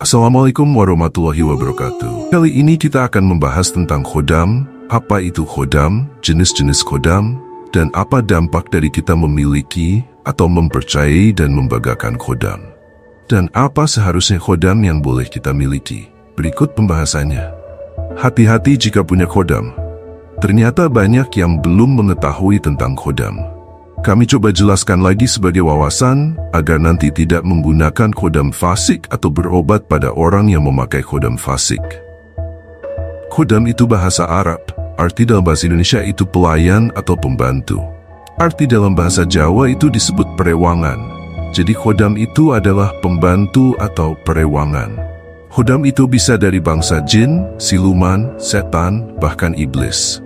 Assalamualaikum warahmatullahi wabarakatuh. Kali ini kita akan membahas tentang khodam, apa itu khodam, jenis-jenis khodam, dan apa dampak dari kita memiliki atau mempercayai dan membanggakan khodam. Dan apa seharusnya khodam yang boleh kita miliki. Berikut pembahasannya. Hati-hati jika punya khodam. Ternyata banyak yang belum mengetahui tentang khodam. Kami coba jelaskan lagi sebagai wawasan, agar nanti tidak menggunakan khodam fasik atau berobat pada orang yang memakai khodam fasik. Khodam itu bahasa Arab, arti dalam bahasa Indonesia itu pelayan atau pembantu. Arti dalam bahasa Jawa itu disebut perewangan. Jadi khodam itu adalah pembantu atau perewangan. Khodam itu bisa dari bangsa jin, siluman, setan, bahkan iblis.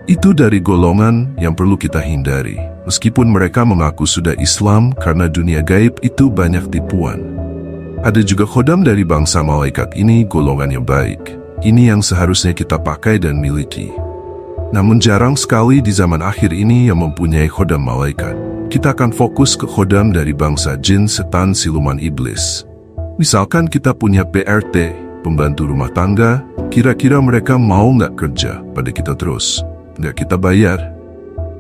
Itu dari golongan yang perlu kita hindari. Meskipun mereka mengaku sudah Islam karena dunia gaib itu banyak tipuan. Ada juga khodam dari bangsa malaikat, ini golongan yang baik. Ini yang seharusnya kita pakai dan miliki. Namun jarang sekali di zaman akhir ini yang mempunyai khodam malaikat. Kita akan fokus ke khodam dari bangsa jin, setan, siluman, iblis. Misalkan kita punya PRT, pembantu rumah tangga, kira-kira mereka mau nggak kerja pada kita terus? Nggak kita bayar?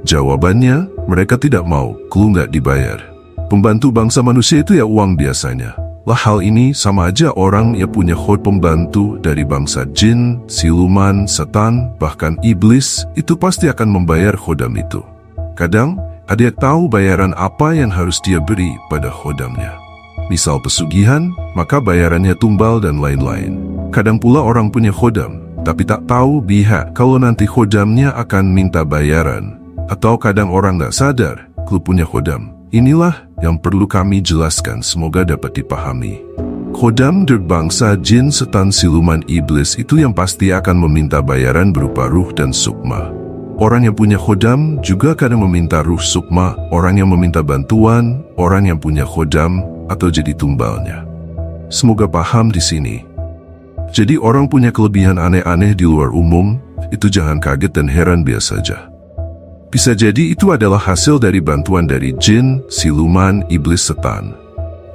Jawabannya, mereka tidak mau, kalau nggak dibayar. Pembantu bangsa manusia itu ya uang biasanya. Lah hal ini sama aja orang yang punya khodam pembantu dari bangsa jin, siluman, setan, bahkan iblis, itu pasti akan membayar khodam itu. Kadang, ada yang tahu bayaran apa yang harus dia beri pada khodamnya. Misal pesugihan, maka bayarannya tumbal dan lain-lain. Kadang pula orang punya khodam, tapi tak tahu pihak kalau nanti khodamnya akan minta bayaran. Atau kadang orang nggak sadar kalau punya khodam. Inilah yang perlu kami jelaskan, semoga dapat dipahami. Khodam berbangsa jin, setan, siluman, iblis itu yang pasti akan meminta bayaran berupa ruh dan sukma. Orang yang punya khodam juga kadang meminta ruh sukma, orang yang meminta bantuan, orang yang punya khodam atau jadi tumbalnya. Semoga paham di sini. Jadi orang punya kelebihan aneh-aneh di luar umum, itu jangan kaget dan heran, biasa saja. Bisa jadi itu adalah hasil dari bantuan dari jin, siluman, iblis, setan.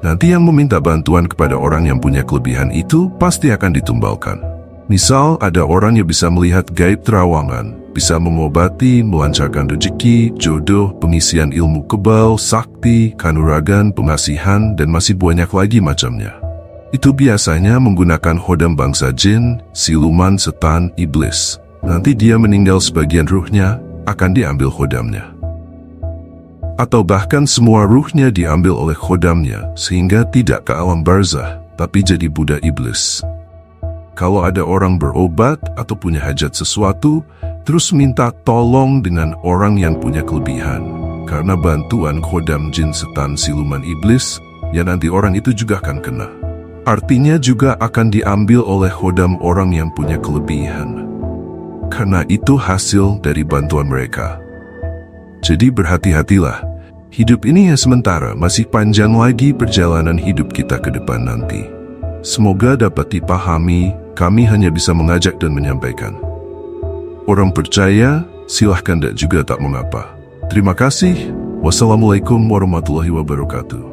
Nanti yang meminta bantuan kepada orang yang punya kelebihan itu pasti akan ditumbalkan. Misal ada orang yang bisa melihat gaib terawangan, bisa mengobati, melancarkan rezeki, jodoh, pengisian ilmu kebal, sakti, kanuragan, pengasihan, dan masih banyak lagi macamnya. Itu biasanya menggunakan khodam bangsa jin, siluman, setan, iblis. Nanti dia meninggal, sebagian ruhnya akan diambil khodamnya. Atau bahkan semua ruhnya diambil oleh khodamnya, sehingga tidak ke alam barzah, tapi jadi budak iblis. Kalau ada orang berobat atau punya hajat sesuatu, terus minta tolong dengan orang yang punya kelebihan, karena bantuan khodam jin, setan, siluman, iblis, ya nanti orang itu juga akan kena. Artinya juga akan diambil oleh khodam orang yang punya kelebihan. Karena itu hasil dari bantuan mereka. Jadi berhati-hatilah. Hidup ini ya sementara, masih panjang lagi perjalanan hidup kita ke depan nanti. Semoga dapat dipahami, kami hanya bisa mengajak dan menyampaikan. Orang percaya, silahkan, dan juga tak mengapa. Terima kasih. Wassalamualaikum warahmatullahi wabarakatuh.